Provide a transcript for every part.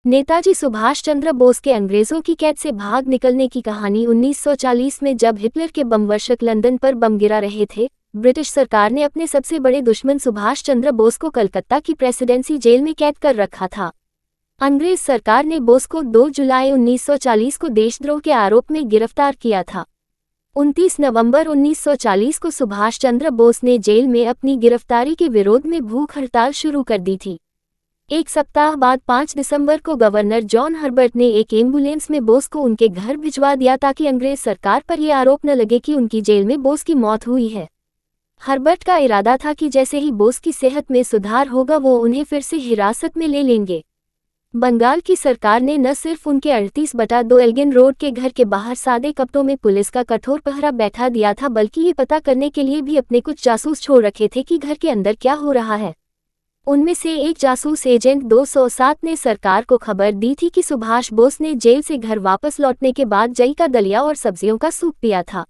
नेताजी सुभाष चंद्र बोस के अंग्रेजों की कैद से भाग निकलने की कहानी 1940 में जब हिटलर के बमवर्षक लंदन पर बम गिरा रहे थे, ब्रिटिश सरकार ने अपने सबसे बड़े दुश्मन सुभाष चंद्र बोस को कलकत्ता की प्रेसिडेंसी जेल में कैद कर रखा था। अंग्रेज सरकार ने बोस को 2 जुलाई 1940 को देशद्रोह के आरोप में गिरफ्तार किया था। 29 नवंबर 1940 को सुभाष चंद्र बोस ने जेल में अपनी गिरफ्तारी के विरोध में भूख हड़ताल शुरू कर दी थी। एक सप्ताह बाद 5 दिसंबर को गवर्नर जॉन हर्बर्ट ने एक एम्बुलेंस में बोस को उनके घर भिजवा दिया ताकि अंग्रेज सरकार पर यह आरोप न लगे कि उनकी जेल में बोस की मौत हुई है। हर्बर्ट का इरादा था कि जैसे ही बोस की सेहत में सुधार होगा वो उन्हें फिर से हिरासत में ले लेंगे। बंगाल की सरकार ने न सिर्फ उनके 38/2 एल्गिन रोड के घर के बाहर सादे कपड़ों में पुलिस का कठोर पहरा बैठा दिया था, बल्कि ये पता करने के लिए भी अपने कुछ जासूस छोड़ रखे थे कि घर के अंदर क्या हो रहा है। उनमें से एक जासूस एजेंट 207 ने सरकार को खबर दी थी कि सुभाष बोस ने जेल से घर वापस लौटने के बाद जई का दलिया और सब्जियों का सूप पिया था।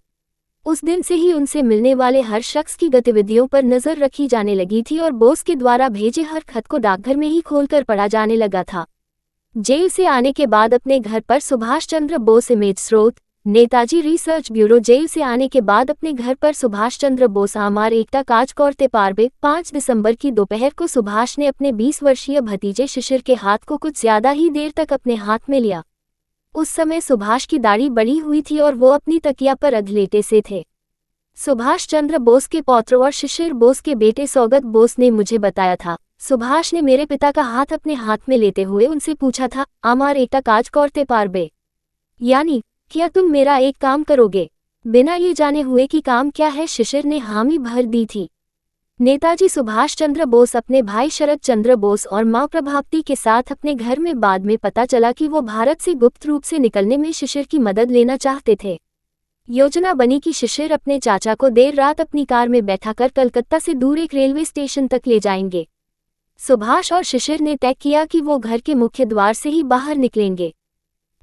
उस दिन से ही उनसे मिलने वाले हर शख्स की गतिविधियों पर नजर रखी जाने लगी थी और बोस के द्वारा भेजे हर खत को डाकघर में ही खोलकर पढ़ा जाने लगा था। जेल से आने के बाद अपने घर पर सुभाष चंद्र बोस इमेज स्रोत नेताजी रिसर्च ब्यूरो जेल से आने के बाद अपने घर पर सुभाष चंद्र बोस आमार एकटा काज करते पारबे। 5 दिसंबर की दोपहर को सुभाष ने अपने 20 वर्षीय भतीजे शिशिर के हाथ को कुछ ज्यादा ही देर तक अपने हाथ में लिया। उस समय सुभाष की दाढ़ी बड़ी हुई थी और वो अपनी तकिया पर अधलेटे से थे। सुभाष चंद्र बोस के पौत्र और शिशिर बोस के बेटे सौगत बोस ने मुझे बताया था। सुभाष ने मेरे पिता का हाथ अपने हाथ में लेते हुए उनसे पूछा था, आमार एकटा काज करते पारबे, यानी क्या तुम मेरा एक काम करोगे? बिना ये जाने हुए कि काम क्या है, शिशिर ने हामी भर दी थी। नेताजी सुभाष चंद्र बोस अपने भाई शरद चंद्र बोस और मां प्रभावती के साथ अपने घर में बाद में पता चला कि वो भारत से गुप्त रूप से निकलने में शिशिर की मदद लेना चाहते थे। योजना बनी कि शिशिर अपने चाचा को देर रात अपनी कार में बैठाकर कलकत्ता से दूर एक रेलवे स्टेशन तक ले जाएंगे। सुभाष और शिशिर ने तय किया कि वो घर के मुख्य द्वार से ही बाहर निकलेंगे।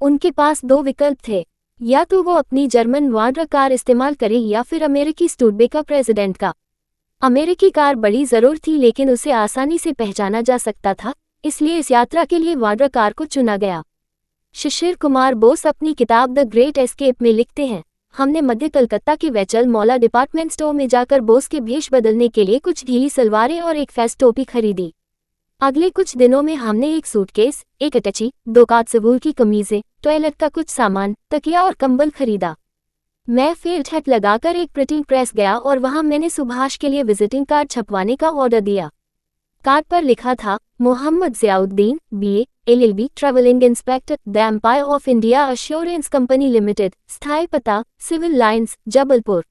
उनके पास 2 विकल्प थे, या तो वो अपनी जर्मन वाड्रा कार इस्तेमाल करें या फिर अमेरिकी स्टूडबेकर प्रेसिडेंट का। अमेरिकी कार बड़ी जरूर थी लेकिन उसे आसानी से पहचाना जा सकता था, इसलिए इस यात्रा के लिए वाड्रा कार को चुना गया। शिशिर कुमार बोस अपनी किताब द ग्रेट एस्केप में लिखते हैं, हमने मध्य कलकत्ता के वेचल मौला डिपार्टमेंट स्टोर में जाकर बोस के भेष बदलने के लिए कुछ ढीली सलवारें और एक फेस टोपी खरीदी। अगले कुछ दिनों में हमने एक सूटकेस, एक अटैची, 2 कांच की कमीजें, टॉयलेट का कुछ सामान, तकिया और कंबल खरीदा। मैं फील्ड हैट लगाकर एक प्रिंटिंग प्रेस गया और वहां मैंने सुभाष के लिए विजिटिंग कार्ड छपवाने का ऑर्डर दिया। कार्ड पर लिखा था, Mohammad Ziauddin, BA, LLB, travelling inspector, the empire of India assurance company limited, स्थायी पता, सिविल लाइन्स, जबलपुर।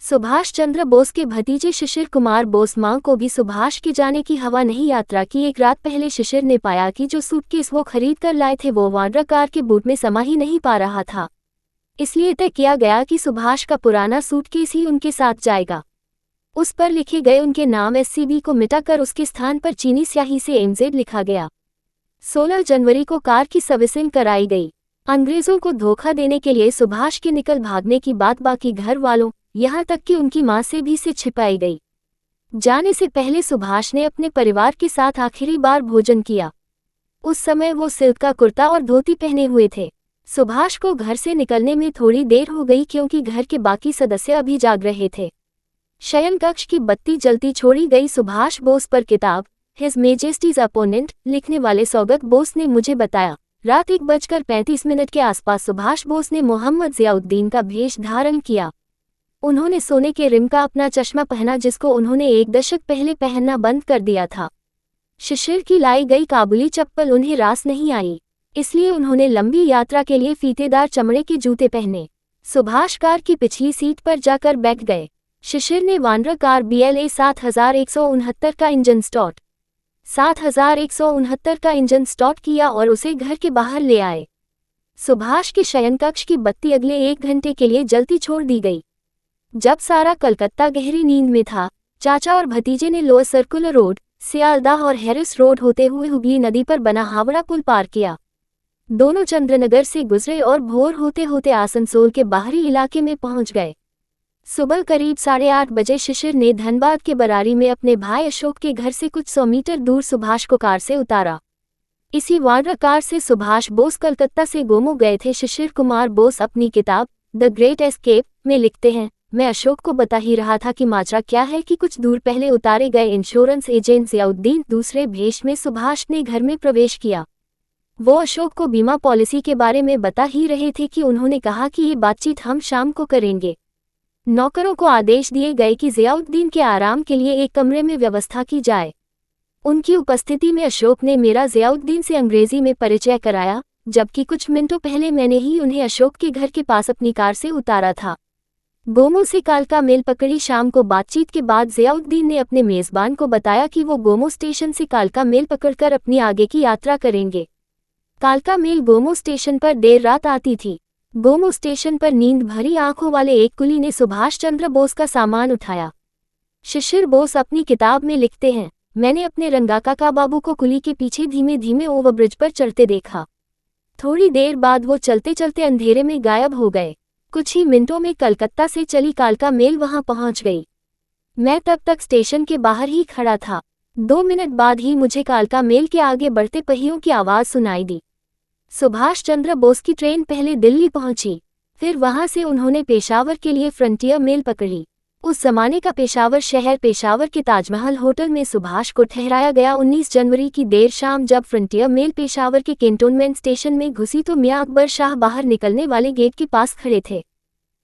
सुभाष चंद्र बोस के भतीजे शिशिर कुमार बोस मां को भी सुभाष के जाने की हवा नहीं। यात्रा की एक रात पहले शिशिर ने पाया कि जो सूटकेस वो खरीद कर लाए थे वो वाड्रा कार के बूट में समा ही नहीं पा रहा था। इसलिए तय किया गया कि सुभाष का पुराना सूटकेस ही उनके साथ जाएगा। उस पर लिखे गए उनके नाम SCB को मिटाकर उसके स्थान पर चीनी स्याही से MZ लिखा गया। 16 जनवरी को कार की सर्विसिंग कराई गई। अंग्रेजों को धोखा देने के लिए सुभाष के निकल भागने की बात बाकी घर वालों, यहाँ तक कि उनकी मां से भी से छिपाई गई। जाने से पहले सुभाष ने अपने परिवार के साथ आखिरी बार भोजन किया। उस समय वो सिल्क का कुर्ता और धोती पहने हुए थे। सुभाष को घर से निकलने में थोड़ी देर हो गई क्योंकि घर के बाकी सदस्य अभी जाग रहे थे। शयन कक्ष की बत्ती जलती छोड़ी गई। सुभाष बोस पर किताब हिज मेजेस्टीज अपोनेंट लिखने वाले सौगत बोस ने मुझे बताया, रात 1:35 के आसपास सुभाष बोस ने मोहम्मद ज़ियाउद्दीन का भेष धारण किया। उन्होंने सोने के रिम का अपना चश्मा पहना जिसको उन्होंने 1 दशक पहले पहनना बंद कर दिया था। शिशिर की लाई गई काबुली चप्पल उन्हें रास नहीं आई, इसलिए उन्होंने लंबी यात्रा के लिए फीतेदार चमड़े के जूते पहने। सुभाष कार की पिछली सीट पर जाकर बैठ गए। शिशिर ने वाड्रा कार BLA 7169 का इंजन स्टार्ट किया और उसे घर के बाहर ले आए। सुभाष के शयन कक्ष की बत्ती अगले 1 घंटे के लिए जलती छोड़ दी गई। जब सारा कलकत्ता गहरी नींद में था, चाचा और भतीजे ने लोअर सर्कुलर रोड, सियालदाह और हैरिस रोड होते हुए हुगली नदी पर बना हावड़ा पुल पार किया। दोनों चंद्रनगर से गुजरे और भोर होते होते आसनसोल के बाहरी इलाके में पहुंच गए। सुबह करीब 8:30 बजे शिशिर ने धनबाद के बरारी में अपने भाई अशोक के घर से कुछ 100 मीटर दूर सुभाष को कार से उतारा। इसी वार्ड कार से सुभाष बोस कलकत्ता से गोमो गए थे। शिशिर कुमार बोस अपनी किताब द ग्रेट एस्केप में लिखते हैं, मैं अशोक को बता ही रहा था कि माजरा क्या है कि कुछ दूर पहले उतारे गए इंश्योरेंस एजेंट जियाउद्दीन दूसरे भेष में सुभाष ने घर में प्रवेश किया। वो अशोक को बीमा पॉलिसी के बारे में बता ही रहे थे कि उन्होंने कहा कि ये बातचीत हम शाम को करेंगे। नौकरों को आदेश दिए गए कि जियाउद्दीन के आराम के लिए एक कमरे में व्यवस्था की जाए। उनकी उपस्थिति में अशोक ने मेरा जियाउद्दीन से अंग्रेजी में परिचय कराया, जबकि कुछ मिनटों पहले मैंने ही उन्हें अशोक के घर के पास अपनी कार से उतारा था। गोमो से कालका मेल पकड़ी। शाम को बातचीत के बाद जियाउद्दीन ने अपने मेजबान को बताया कि वो गोमो स्टेशन से कालका मेल पकड़कर अपनी आगे की यात्रा करेंगे। कालका मेल गोमो स्टेशन पर देर रात आती थी। गोमो स्टेशन पर नींद भरी आंखों वाले एक कुली ने सुभाष चंद्र बोस का सामान उठाया। शिशिर बोस अपनी किताब में लिखते हैं, मैंने अपने रंगाकाका बाबू को कुली के पीछे धीमे धीमे ओवरब्रिज पर चढ़ते देखा। थोड़ी देर बाद वो चलते चलते अंधेरे में गायब हो गए। कुछ ही मिनटों में कलकत्ता से चली कालका मेल वहां पहुंच गई। मैं तब तक स्टेशन के बाहर ही खड़ा था। 2 मिनट बाद ही मुझे कालका मेल के आगे बढ़ते पहियों की आवाज सुनाई दी। सुभाष चंद्र बोस की ट्रेन पहले दिल्ली पहुंची, फिर वहां से उन्होंने पेशावर के लिए फ्रंटियर मेल पकड़ी। उस जमाने का पेशावर शहर, पेशावर के ताजमहल होटल में सुभाष को ठहराया गया। 19 जनवरी की देर शाम जब फ्रंटियर मेल पेशावर के कैंटोनमेंट स्टेशन में घुसी तो मियां अकबर शाह बाहर निकलने वाले गेट के पास खड़े थे।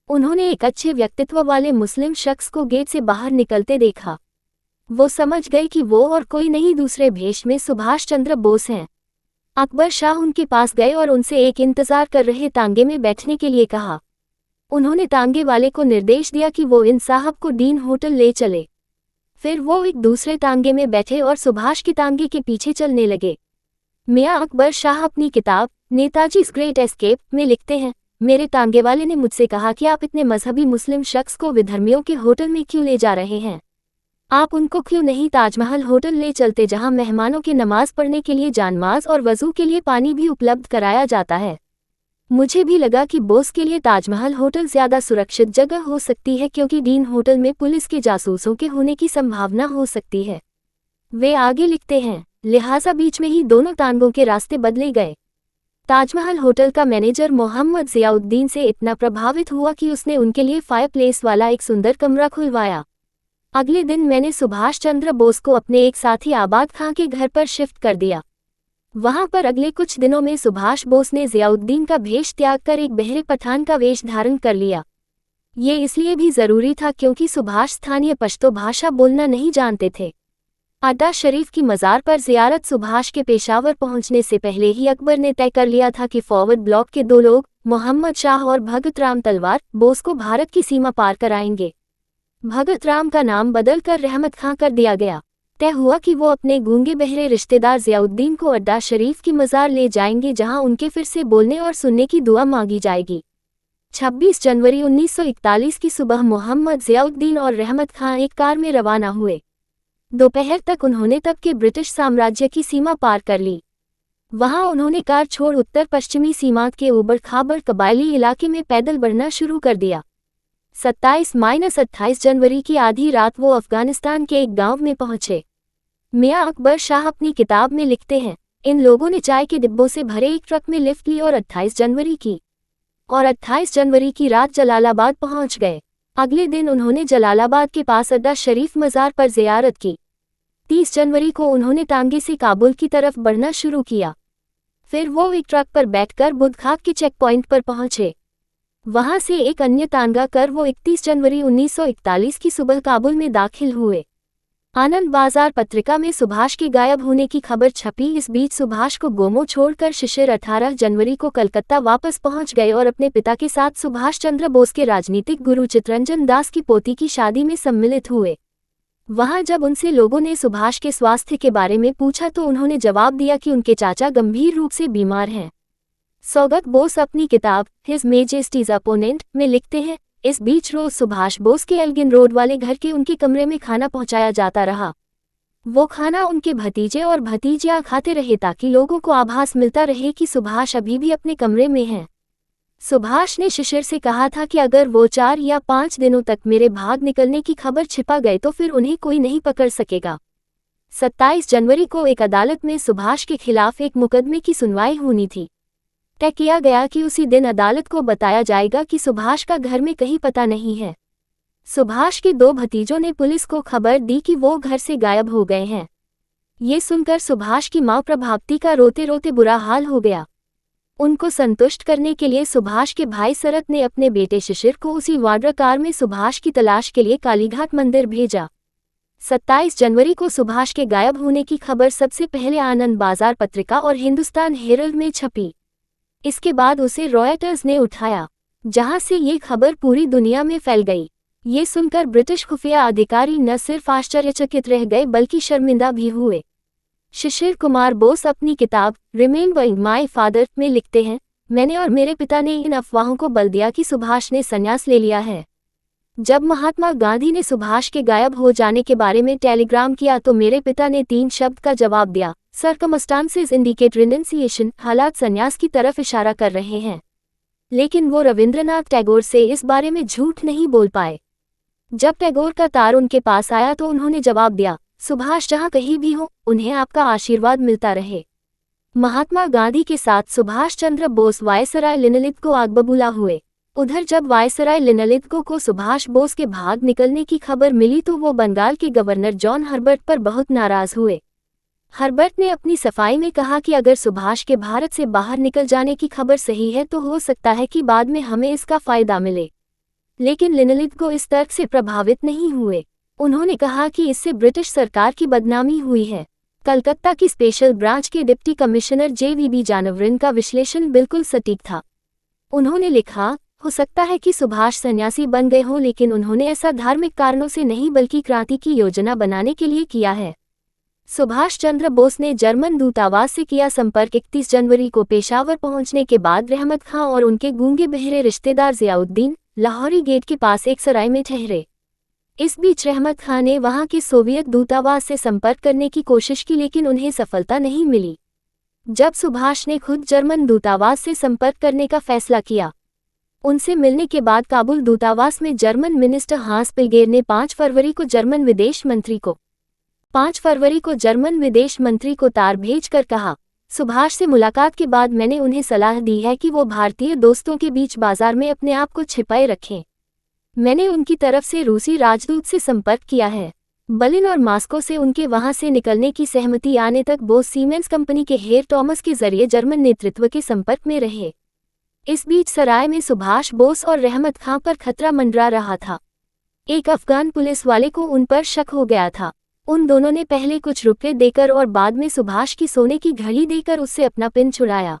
उन्होंने एक अच्छे व्यक्तित्व वाले मुस्लिम शख्स को गेट से बाहर निकलते देखा। वो समझ गए कि वो और कोई नहीं, दूसरे भेष में सुभाष चंद्र बोस हैं। अकबर शाह उनके पास गए और उनसे एक इंतजार कर रहे तांगे में बैठने के लिए कहा। उन्होंने तांगे वाले को निर्देश दिया कि वो इन साहब को डीन होटल ले चले। फिर वो एक दूसरे तांगे में बैठे और सुभाष के तांगे के पीछे चलने लगे। मियां अकबर शाह अपनी किताब नेताजीज़ ग्रेट एस्केप में लिखते हैं, मेरे तांगे वाले ने मुझसे कहा कि आप इतने मजहबी मुस्लिम शख्स को विधर्मियों के होटल में क्यों ले जा रहे हैं? आप उनको क्यों नहीं ताजमहल होटल ले चलते, जहां मेहमानों के नमाज पढ़ने के लिए जानमाज और वजू के लिए पानी भी उपलब्ध कराया जाता है। मुझे भी लगा कि बोस के लिए ताजमहल होटल ज्यादा सुरक्षित जगह हो सकती है, क्योंकि डीन होटल में पुलिस के जासूसों के होने की संभावना हो सकती है। वे आगे लिखते हैं, लिहाजा बीच में ही दोनों तांगों के रास्ते बदले गए। ताजमहल होटल का मैनेजर मोहम्मद जियाउद्दीन से इतना प्रभावित हुआ कि उसने उनके लिए फायरप्लेस वाला एक सुंदर कमरा खुलवाया। अगले दिन मैंने सुभाष चंद्र बोस को अपने एक साथी आबाद खां के घर पर शिफ्ट कर दिया। वहां पर अगले कुछ दिनों में सुभाष बोस ने जियाउद्दीन का भेष त्याग कर एक बहरे पठान का वेश धारण कर लिया। ये इसलिए भी जरूरी था क्योंकि सुभाष स्थानीय पश्तो भाषा बोलना नहीं जानते थे। अड्डा शरीफ की मज़ार पर जियारत सुभाष के पेशावर पहुंचने से पहले ही अकबर ने तय कर लिया था कि फॉरवर्ड ब्लॉक के 2 लोग, मोहम्मद शाह और भगत राम तलवार, बोस को भारत की सीमा पार कराएंगे। भगत राम का नाम बदलकर रहमत खां कर दिया गया। तय हुआ कि वो अपने गूंगे बहरे रिश्तेदार जियाउद्दीन को अड्डा शरीफ की मज़ार ले जाएंगे, जहां उनके फिर से बोलने और सुनने की दुआ मांगी जाएगी। 26 जनवरी 1941 की सुबह मोहम्मद जियाउद्दीन और रहमत खां एक कार में रवाना हुए। दोपहर तक उन्होंने तब के ब्रिटिश साम्राज्य की सीमा पार कर ली। वहां उन्होंने कार छोड़ उत्तर पश्चिमी सीमांत के उबड़ खाबड़ कबायली इलाके में पैदल बढ़ना शुरू कर दिया। 27-28 जनवरी की आधी रात वो अफगानिस्तान के एक गांव में पहुंचे। मियां अकबर शाह अपनी किताब में लिखते हैं, इन लोगों ने चाय के डिब्बों से भरे एक ट्रक में लिफ्ट ली और 28 जनवरी की रात जलालाबाद पहुंच गए। अगले दिन उन्होंने जलालाबाद के पास अड्डा शरीफ मज़ार पर ज़ियारत की। 30 जनवरी को उन्होंने तांगे से काबुल की तरफ बढ़ना शुरू किया। फिर वो एक ट्रक पर बैठकर बुधखाक के चेक पॉइंट पर पहुंचे। वहां से एक अन्य तांगा कर वो 31 जनवरी 1941 की सुबह काबुल में दाखिल हुए। आनंद बाजार पत्रिका में सुभाष के गायब होने की खबर छपी। इस बीच सुभाष को गोमो छोड़कर शिशिर 18 जनवरी को कलकत्ता वापस पहुंच गए और अपने पिता के साथ सुभाष चंद्र बोस के राजनीतिक गुरु चित्तरंजन दास की पोती की शादी में सम्मिलित हुए। वहां जब उनसे लोगों ने सुभाष के स्वास्थ्य के बारे में पूछा तो उन्होंने जवाब दिया कि उनके चाचा गंभीर रूप से बीमार हैं। सौगत बोस अपनी किताब हिज मेजेस्टीज अपोनेंट में लिखते हैं, इस बीच रोज सुभाष बोस के एल्गिन रोड वाले घर के उनके कमरे में खाना पहुंचाया जाता रहा। वो खाना उनके भतीजे और भतीजियां खाते रहे ताकि लोगों को आभास मिलता रहे कि सुभाष अभी भी अपने कमरे में हैं। सुभाष ने शिशिर से कहा था कि अगर वो 4 या 5 दिनों तक मेरे भाग निकलने की खबर छिपा गए तो फिर उन्हें कोई नहीं पकड़ सकेगा। 27 जनवरी को एक अदालत में सुभाष के खिलाफ एक मुकदमे की सुनवाई होनी थी। तय किया गया कि उसी दिन अदालत को बताया जाएगा कि सुभाष का घर में कहीं पता नहीं है। सुभाष के 2 भतीजों ने पुलिस को खबर दी कि वो घर से गायब हो गए हैं। ये सुनकर सुभाष की मां प्रभावती का रोते रोते बुरा हाल हो गया। उनको संतुष्ट करने के लिए सुभाष के भाई शरत ने अपने बेटे शिशिर को उसी वाड्रा कार में सुभाष की तलाश के लिए कालीघाट मंदिर भेजा। 27 जनवरी को सुभाष के गायब होने की खबर सबसे पहले आनंद बाजार पत्रिका और हिंदुस्तान हेरल्ड में छपी। इसके बाद उसे रॉयटर्स ने उठाया, जहां से ये खबर पूरी दुनिया में फैल गई। ये सुनकर ब्रिटिश खुफिया अधिकारी न सिर्फ आश्चर्यचकित रह गए बल्कि शर्मिंदा भी हुए। शिशिर कुमार बोस अपनी किताब रिमेंबरिंग माय फादर में लिखते हैं, मैंने और मेरे पिता ने इन अफवाहों को बल दिया कि सुभाष ने संन्यास ले लिया है। जब महात्मा गांधी ने सुभाष के गायब हो जाने के बारे में टेलीग्राम किया तो मेरे पिता ने 3 शब्द का जवाब दिया, सर्कमस्टांसेस इंडिकेट रिनंसिएशन, हालात संन्यास की तरफ इशारा कर रहे हैं। लेकिन वो रविंद्रनाथ टैगोर से इस बारे में झूठ नहीं बोल पाए। जब टैगोर का तार उनके पास आया तो उन्होंने जवाब दिया, सुभाष जहां कहीं भी हो, उन्हें आपका आशीर्वाद मिलता रहे। महात्मा गांधी के साथ सुभाष चंद्र बोस वायसराय लिनलिथगो आगबबूला हुए। उधर जब वायसराय लिनलिथगो को सुभाष बोस के भाग निकलने की खबर मिली तो वो बंगाल के गवर्नर जॉन हर्बर्ट पर बहुत नाराज हुए। हर्बर्ट ने अपनी सफाई में कहा कि अगर सुभाष के भारत से बाहर निकल जाने की खबर सही है तो हो सकता है कि बाद में हमें इसका फायदा मिले। लेकिन लिनलिथगो इस तर्क से प्रभावित नहीं हुए। उन्होंने कहा कि इससे ब्रिटिश सरकार की बदनामी हुई है। कलकत्ता की स्पेशल ब्रांच के डिप्टी कमिश्नर JVB जानवरिन का विश्लेषण बिल्कुल सटीक था। उन्होंने लिखा, हो सकता है कि सुभाष सन्यासी बन गए हों, लेकिन उन्होंने ऐसा धार्मिक कारणों से नहीं बल्कि क्रांति की योजना बनाने के लिए किया है। सुभाष चंद्र बोस ने जर्मन दूतावास से किया संपर्क। 31 जनवरी को पेशावर पहुंचने के बाद रहमत खां और उनके गूंगे बहरे रिश्तेदार जियाउद्दीन लाहौरी गेट के पास एक सराय में ठहरे। इस बीच रहमत खां ने वहां के सोवियत दूतावास से संपर्क करने की कोशिश की, लेकिन उन्हें सफलता नहीं मिली। जब सुभाष ने खुद जर्मन दूतावास से संपर्क करने का फैसला किया, उनसे मिलने के बाद काबुल दूतावास में जर्मन मिनिस्टर हांस पिल्गेर ने 5 फरवरी को जर्मन विदेश मंत्री को तार भेजकर कहा, सुभाष से मुलाकात के बाद मैंने उन्हें सलाह दी है कि वो भारतीय दोस्तों के बीच बाजार में अपने आप को छिपाए रखें। मैंने उनकी तरफ से रूसी राजदूत से संपर्क किया है। बर्लिन और मॉस्को से उनके वहां से निकलने की सहमति आने तक बोस सीमेंस कंपनी के हेर टॉमस के जरिए जर्मन नेतृत्व के संपर्क में रहे। इस बीच सराय में सुभाष बोस और रहमत खां पर खतरा मंडरा रहा था। एक अफगान पुलिस वाले को उन पर शक हो गया था। उन दोनों ने पहले कुछ रुपए देकर और बाद में सुभाष की सोने की घड़ी देकर उससे अपना पिन छुड़ाया।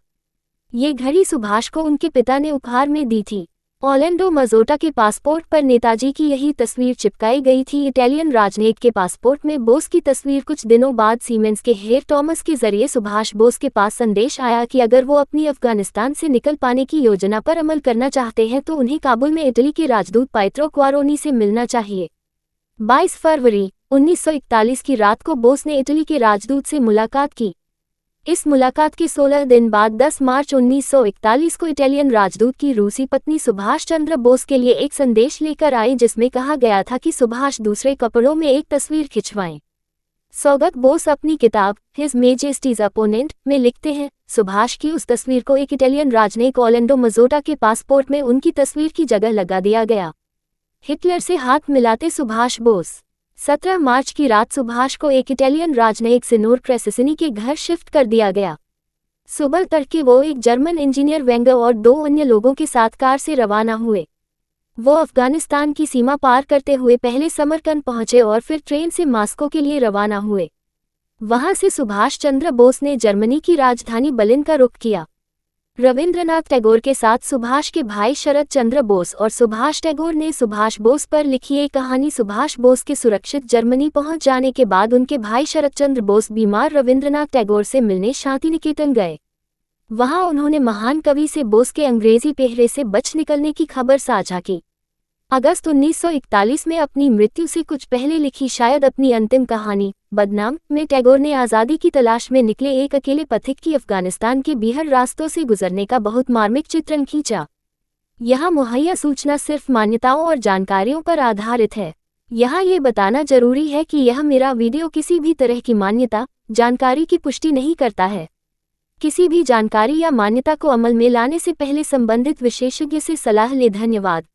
ये घड़ी सुभाष को उनके पिता ने उपहार में दी थी। ऑर्लैंडो मजोटा के पासपोर्ट पर नेताजी की यही तस्वीर चिपकाई गई थी। इटालियन राजनेता के पासपोर्ट में बोस की तस्वीर। कुछ दिनों बाद सीमेंस के हेर टॉमस के जरिए सुभाष बोस के पास संदेश आया कि अगर वो अपनी अफगानिस्तान से निकल पाने की योजना पर अमल करना चाहते हैं तो उन्हें काबुल में इटली के राजदूत पाइत्रो क्वारोनी से मिलना चाहिए। 22 फरवरी 1941 की रात को बोस ने इटली के राजदूत से मुलाकात की। इस मुलाकात के 16 दिन बाद 10 मार्च 1941 को इटालियन राजदूत की रूसी पत्नी सुभाष चंद्र बोस के लिए एक संदेश लेकर आई, जिसमें कहा गया था कि सुभाष दूसरे कपड़ों में एक तस्वीर खिंचवाएं। सौगत बोस अपनी किताब हिज मेजेस्टीज अपोनेंट में लिखते हैं, सुभाष की उस तस्वीर को एक इटालियन राजनयिक ऑर्लैंडो मजोटा के पासपोर्ट में उनकी तस्वीर की जगह लगा दिया गया। हिटलर से हाथ मिलाते सुभाष बोस। 17 मार्च की रात सुभाष को एक इटालियन राजनयिक सिनोर क्रेसिसिनी के घर शिफ्ट कर दिया गया। सुबह तड़के वो एक जर्मन इंजीनियर वेंगर और 2 अन्य लोगों के साथ कार से रवाना हुए। वो अफगानिस्तान की सीमा पार करते हुए पहले समरकंद पहुंचे और फिर ट्रेन से मॉस्को के लिए रवाना हुए। वहां से सुभाष चंद्र बोस ने जर्मनी की राजधानी बर्लिन का रुख किया। रविंद्रनाथ टैगोर के साथ सुभाष के भाई शरद चंद्र बोस और सुभाष टैगोर ने सुभाष बोस पर लिखी एक कहानी। सुभाष बोस के सुरक्षित जर्मनी पहुंच जाने के बाद उनके भाई शरद चंद्र बोस बीमार रविंद्रनाथ टैगोर से मिलने शांति निकेतन गए। वहां उन्होंने महान कवि से बोस के अंग्रेजी पहरे से बच निकलने की खबर साझा की। अगस्त 1941 में अपनी मृत्यु से कुछ पहले लिखी शायद अपनी अंतिम कहानी बदनाम में टैगोर ने आज़ादी की तलाश में निकले एक अकेले पथिक की अफगानिस्तान के बीहर रास्तों से गुजरने का बहुत मार्मिक चित्रण खींचा। यहाँ मुहैया सूचना सिर्फ मान्यताओं और जानकारियों पर आधारित है। यहाँ ये बताना जरूरी है कि यह मेरा वीडियो किसी भी तरह की मान्यता, जानकारी की पुष्टि नहीं करता है। किसी भी जानकारी या मान्यता को अमल में लाने से पहले संबंधित विशेषज्ञ से सलाह लें। धन्यवाद।